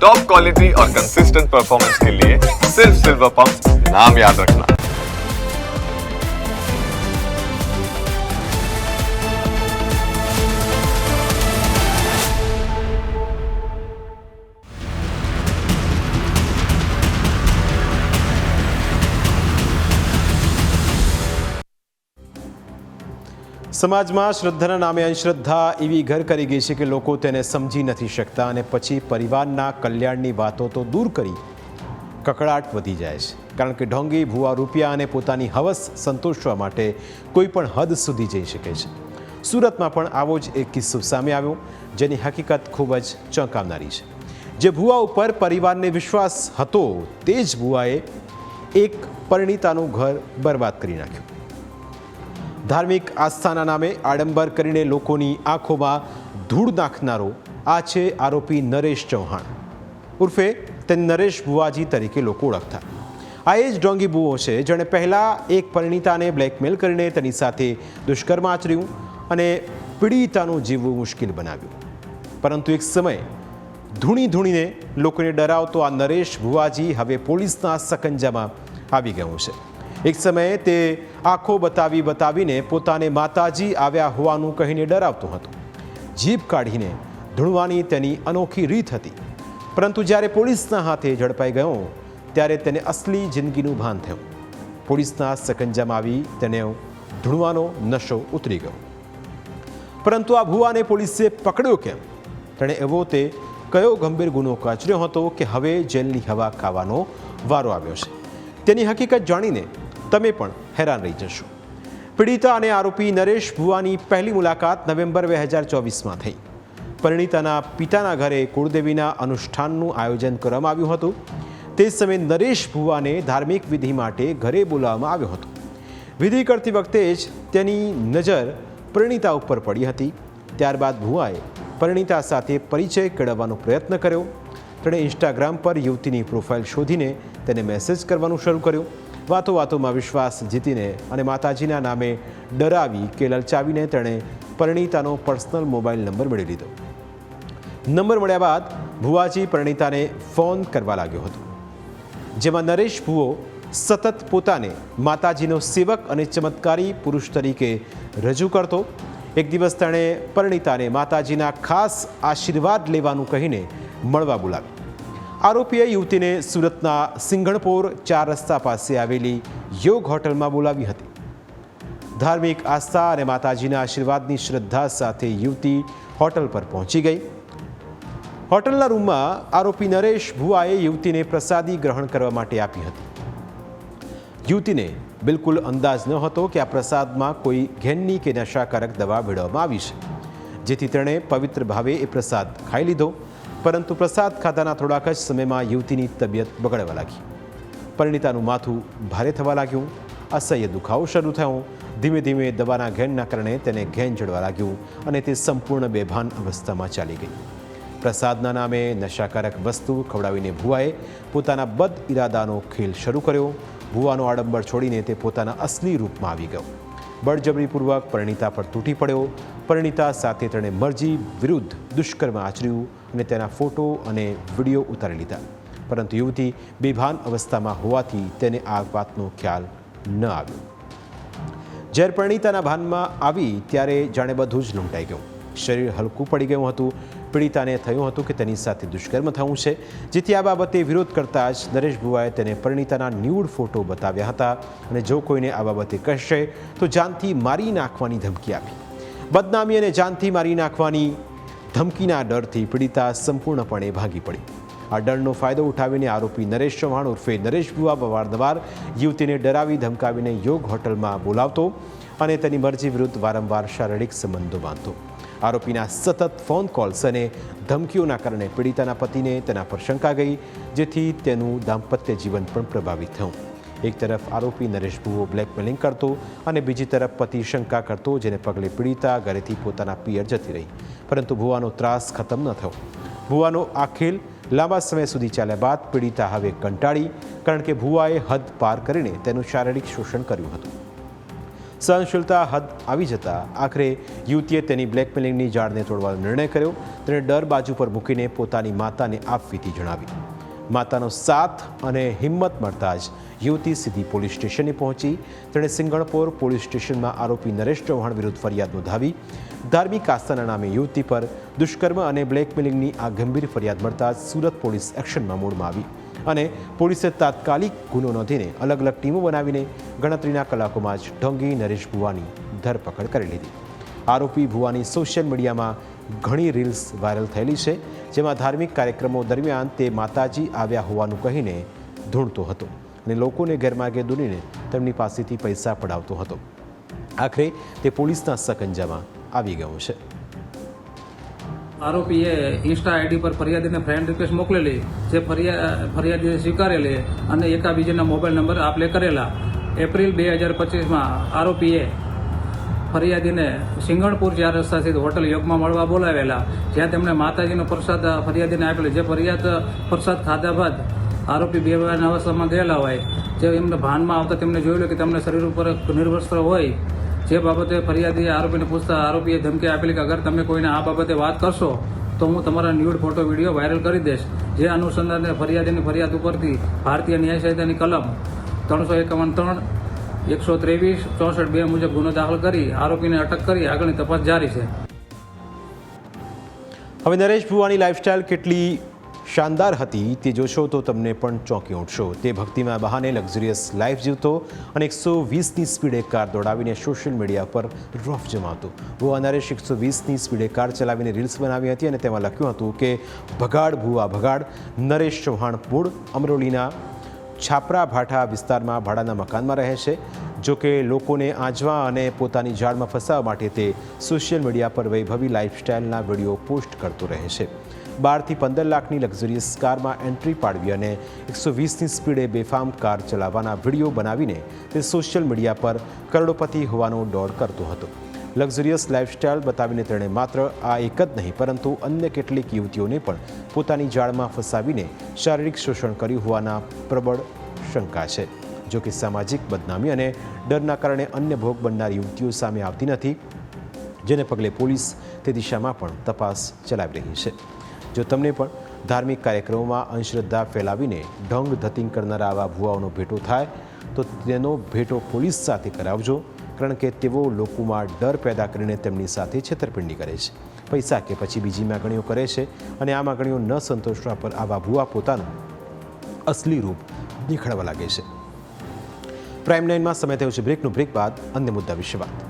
Top quality और consistent performance के लिए सिर्फ सिल्वर पंप नाम याद रखना। સમાજમાં શ્રદ્ધાના નામે અંધશ્રદ્ધા એવી ઘર કરી ગઈ છે કે લોકો તેને સમજી નથી શકતા અને પછી પરિવારના કલ્યાણની વાતો તો દૂર કરી કકળાટ વધી જાય છે, કારણ કે ઢોંગી ભૂવા રૂપિયા અને પોતાની હવસ સંતોષવા માટે કોઈ પણ હદ સુધી જઈ શકે છે। સુરતમાં પણ આવો જ એક કિસ્સો સામે આવ્યો, જેની હકીકત ખૂબ જ ચોંકાવનારી છે। જે ભૂવા ઉપર પરિવારને વિશ્વાસ હતો તે જ ભૂવાએ એક પરિણીતાનું ઘર બરબાદ કરી નાખ્યું। ધાર્મિક આસ્થાના નામે આડંબર કરીને લોકોની આંખોમાં ધૂળ નાખનારો આ છે આરોપી નરેશ ચૌહાણ, ઉર્ફે તેને નરેશ ભુવાજી તરીકે લોકો ઓળખતા। આ એ જ ઢોંગી ભૂવો છે જેણે પહેલાં એક પરિણીતાને બ્લેકમેલ કરીને તેની સાથે દુષ્કર્મ આચર્યું અને પીડિતાનું જીવવું મુશ્કેલ બનાવ્યું। પરંતુ એક સમયે ધૂણીને લોકોને ડરાવતો આ નરેશ ભુવાજી હવે પોલીસના સકંજામાં આવી ગયો છે। એક સમયે તે આંખો બતાવીને પોતાને માતાજી આવ્યા હોવાનું કહીને ડરાવતો હતો। જીભ કાઢીને ધૂણવાની તેની અનોખી રીત હતી, પરંતુ જ્યારે પોલીસના હાથે ઝડપાઈ ગયો ત્યારે તેને અસલી જિંદગીનું ભાન થયું। પોલીસના સકંજામાં આવી તેને ધૂણવાનો નશો ઉતરી ગયો। પરંતુ આ ભૂવાને પોલીસે પકડ્યો કેમ? તેણે એવો તે કયો ગંભીર ગુનો આચર્યો હતો કે હવે જેલની હવા ખાવાનો વારો આવ્યો છે? તેની હકીકત જાણીને તમે પણ હેરાન રહી જશો। પીડિતા અને આરોપી નરેશ ભુવાની પહેલી મુલાકાત નવેમ્બર 2024માં થઈ। પરિણીતાના પિતાના ઘરે કુળદેવીના અનુષ્ઠાનનું આયોજન કરવામાં આવ્યું હતું। તે સમયે નરેશ ભુવાને ધાર્મિક વિધિ માટે ઘરે બોલાવવામાં આવ્યો હતો। વિધિ કરતી વખતે જ તેની નજર પરિણીતા ઉપર પડી હતી। ત્યારબાદ ભુવાએ પરિણીતા સાથે પરિચય કેળવવાનો પ્રયત્ન કર્યો। તેણે ઇન્સ્ટાગ્રામ પર યુવતીની પ્રોફાઇલ શોધીને તેને મેસેજ કરવાનું શરૂ કર્યું। વાતોમાં વિશ્વાસ જીતીને અને માતાજીના નામે ડરાવી કે લલચાવીને તેણે પરિણીતાનો પર્સનલ મોબાઈલ નંબર મેળવી લીધો। નંબર મળ્યા બાદ ભુવાજી પરિણીતાને ફોન કરવા લાગ્યો હતો, જેમાં નરેશ ભુવો સતત પોતાને માતાજીનો સેવક અને ચમત્કારી પુરુષ તરીકે રજૂ કરતો। એક દિવસ તેણે પરિણીતાને માતાજીના ખાસ આશીર્વાદ લેવાનું કહીને મળવા બોલાવી। આરોપીએ યુવતીને સુરતના સિંઘણપોર 4 રસ્તા પાસે આવેલી યોગ હોટલમાં બોલાવી હતી। ધાર્મિક આસ્થા અને માતાજીના આશીર્વાદની શ્રદ્ધા સાથે યુવતી હોટલ પર પહોંચી ગઈ। હોટલના રૂમમાં આરોપી નરેશ ભુવાએ યુવતીને પ્રસાદી ગ્રહણ કરવા માટે આપી હતી। યુવતીને બિલકુલ અંદાજ ન હતો કે આ પ્રસાદમાં કોઈ ઘેનની કે નશાકારક દવા ભેળવવામાં આવી છે, જેથી તેણે પવિત્ર ભાવે એ પ્રસાદ ખાઈ લીધો। પરંતુ પ્રસાદ ખાધાના થોડાક જ સમયમાં યુવતીની તબિયત બગડવા લાગી। પરિણીતાનું માથું ભારે થવા લાગ્યું, અસહ્ય દુખાવો શરૂ થયો। ધીમે ધીમે દવાના ઘેનના કારણે તેને ઘેન ચડવા લાગ્યું અને તે સંપૂર્ણ બેભાન અવસ્થામાં ચાલી ગઈ। પ્રસાદના નામે નશાકારક વસ્તુ ખવડાવીને ભુવાએ પોતાના બદ ઇરાદાનો ખેલ શરૂ કર્યો। ભુવાનો આડંબર છોડીને તે પોતાના અસલી રૂપમાં આવી ગયો। બળજબરીપૂર્વક પરિણીતા પર તૂટી પડ્યો। પરિણીતા સાથે તેણે મરજી વિરુદ્ધ દુષ્કર્મ આચર્યું અને તેના ફોટો અને વિડીયો ઉતારી લીધા। પરંતુ યુવતી બેભાન અવસ્થામાં હોવાથી તેને આ વાતનો ખ્યાલ ન આવ્યો। જ્યારે પરિણીતાના ભાનમાં આવી ત્યારે જાણે બધું જ લૂંટાઈ ગયું। શરીર હલકું પડી ગયું હતું। પીડિતાને થયું હતું કે તેની સાથે દુષ્કર્મ થયું છે, જેથી આ બાબતે વિરોધ કરતા જ નરેશ ભુવાએ તેને પરિણીતાના ન્યૂડ ફોટો બતાવ્યા હતા અને જો કોઈને આ બાબતે કહેશે તો જાનથી મારી નાખવાની ધમકી આપી। બદનામી અને જાનથી મારી નાખવાની ધમકીના ડરથી પીડિતા સંપૂર્ણપણે ભાગી પડી। આ ડરનો ફાયદો ઉઠાવીને આરોપી નરેશ ચૌહાણ ઉર્ફે નરેશ ભુવા અવારનવાર યુવતીને ડરાવી ધમકાવીને યોગ હોટલમાં બોલાવતો અને તેની મરજી વિરુદ્ધ વારંવાર શારીરિક સંબંધો બાંધતો। આરોપીના સતત ફોન કોલ્સ અને ધમકીઓના કારણે પીડિતાના પતિને તેના પર શંકા ગઈ, જેથી તેનું દાંપત્ય જીવન પણ પ્રભાવિત થયું। એક તરફ આરોપી નરેશ ભુવો બ્લેકમેલિંગ કરતો અને બીજી તરફ પતિ શંકા કરતો, જેને પગલે પીડિતા ઘરેથી પોતાના પિયર જતી રહી। પરંતુ ભુવાનો ત્રાસ ખતમ ન થયો। ભુવાનો આ ખેલ લાંબા સમય સુધી ચાલ્યા બાદ પીડિતા હવે કંટાળી, કારણ કે ભુવાએ હદ પાર કરીને તેનું શારીરિક શોષણ કર્યું હતું। સહનશીલતા હદ આવી જતાં આખરે યુવતીએ તેની બ્લેકમેલિંગની જાળને તોડવાનો નિર્ણય કર્યો. તેણે ડર બાજુ પર મૂકીને પોતાની માતાને આપવીતી જણાવી. માતાનો સાથ અને હિંમત મળતા જ યુવતી સીધી પોલીસ સ્ટેશને પહોંચી. તેણે સિંગણપોર પોલીસ સ્ટેશનમાં આરોપી નરેશ ચૌહાણ વિરુદ્ધ ફરિયાદ નોંધાવી. ધાર્મિક આસ્થાના નામે યુવતી પર દુષ્કર્મ અને બ્લેકમેલિંગની આ ગંભીર ફરિયાદ મળતા જ સુરત પોલીસ એક્શનમાં મૂડમાં આવી અને પોલીસે તાત્કાલિક ગુનો નોંધીને અલગ અલગ ટીમો બનાવીને ગણતરીના કલાકોમાં જ ઢોંગી નરેશ ભુવાની ધરપકડ કરી લીધી. આરોપી ભુવાની સોશિયલ મીડિયામાં ઘણી રીલ્સ વાયરલ થયેલી છે, જેમાં ધાર્મિક કાર્યક્રમો દરમિયાન તે માતાજી આવ્યા હોવાનું કહીને ધૂણતો હતો અને લોકોને ગેરમાર્ગે દોરીને તેમની પાસેથી પૈસા પડાવતો હતો. આખરે તે પોલીસના સકંજામાં આવી ગયો છે. આરોપીએ ઇન્સ્ટા આઈડી પર ફરિયાદીને ફ્રેન્ડ રિક્વેસ્ટ મોકલેલી, જે ફરિયાદીએ સ્વીકારેલી અને એકાબીજાના મોબાઈલ નંબર આપલે કરેલા. એપ્રિલ 2025માં આરોપીએ ફરિયાદીને સિંગણપુર 4 રસ્તા સ્થિત હોટલ યોગમાં મળવા બોલાવેલા, જ્યાં તેમણે માતાજીનો પ્રસાદ ફરિયાદીને આપેલો. જે ફરિયાદ પ્રસાદ ખાધા બાદ આરોપી બેભાન અવસ્થામાં ગયેલા હોય, જે એમને ભાનમાં આવતા તેમને જોયેલું કે તેમના શરીર ઉપર નિર્વસ્ત્ર હોય. જે બાબતે ફરિયાદીએ આરોપીને પૂછતા આરોપીએ ધમકી આપેલી કે અગર તમે કોઈને આ બાબતે વાત કરશો તો હું તમારા ન્યૂડ ફોટો વિડીયો વાયરલ કરી દઈશ. જે અનુસંધાને ફરિયાદીની ફરિયાદ ઉપરથી ભારતીય ન્યાય સંહિતાની કલમ 351(3), 123, 64(2) મુજબ ગુનો દાખલ કરી આરોપીને અટક કરી આગળની તપાસ જારી છે. હવે નરેશ ભુવાની લાઈફસ્ટાઈલ કેટલી શાનદાર હતી તે જોશો તો તમને પણ ચોંકી ઉઠશો. તે ભક્તિમાં બહાને લક્ઝરિયસ લાઈફ જીવતો અને 120ની સ્પીડે કાર દોડાવીને સોશિયલ મીડિયા પર રોફ જમાવતો. ભુવા નરેશ 120ની સ્પીડે કાર ચલાવીને રીલ્સ બનાવી હતી અને તેમાં લખ્યું હતું કે ભગાડ ભુવા ભગાડ. નરેશ ચૌહાણ મૂળ અમરોલીના છાપરા ભાઠા વિસ્તારમાં ભાડાના મકાનમાં રહે છે. જો કે લોકોને આંજવા અને પોતાની જાળમાં ફસાવવા માટે તે સોશિયલ મીડિયા પર વૈભવી લાઈફસ્ટાઈલના વિડીયો પોસ્ટ કરતો રહે છે. 12 થી 15 લાખની લક્ઝરિયસ કારમાં એન્ટ્રી પાડવી અને 120ની સ્પીડે બેફામ કાર ચલાવવાના વિડીયો બનાવીને તે સોશિયલ મીડિયા પર કરોડોપતિ હોવાનો દોડ કરતો હતો. લક્ઝરિયસ લાઈફસ્ટાઈલ બતાવીને તેણે માત્ર આ એક જ નહીં પરંતુ અન્ય કેટલીક યુવતીઓને પણ પોતાની જાળમાં ફસાવીને શારીરિક શોષણ કર્યું હોવાના પ્રબળ શંકા છે. જો કે સામાજિક બદનામી અને ડરના કારણે અન્ય ભોગ બનનાર યુવતીઓ સામે આવતી નથી, જેને પગલે પોલીસ તે દિશામાં પણ તપાસ ચલાવી રહી છે. જો તમને પણ ધાર્મિક કાર્યક્રમોમાં અંધશ્રદ્ધા ફેલાવીને ઢોંગ ધતિંગ કરનારા આવા ભુવાઓનો ભેટો થાય તો તેનો ભેટો પોલીસ સાથે કરાવજો, કારણ કે તેઓ લોકોમાં ડર પેદા કરીને તેમની સાથે છેતરપિંડી કરે છે. પૈસા કે પછી બીજી માગણીઓ કરે છે અને આ માગણીઓ ન સંતોષવા પર આવા ભુવા પોતાનું અસલી રૂપ દેખાડવા લાગે છે. પ્રાઇમ 9માં સમય થયો છે બ્રેકનો. બ્રેક બાદ અન્ય મુદ્દા વિશે વાત.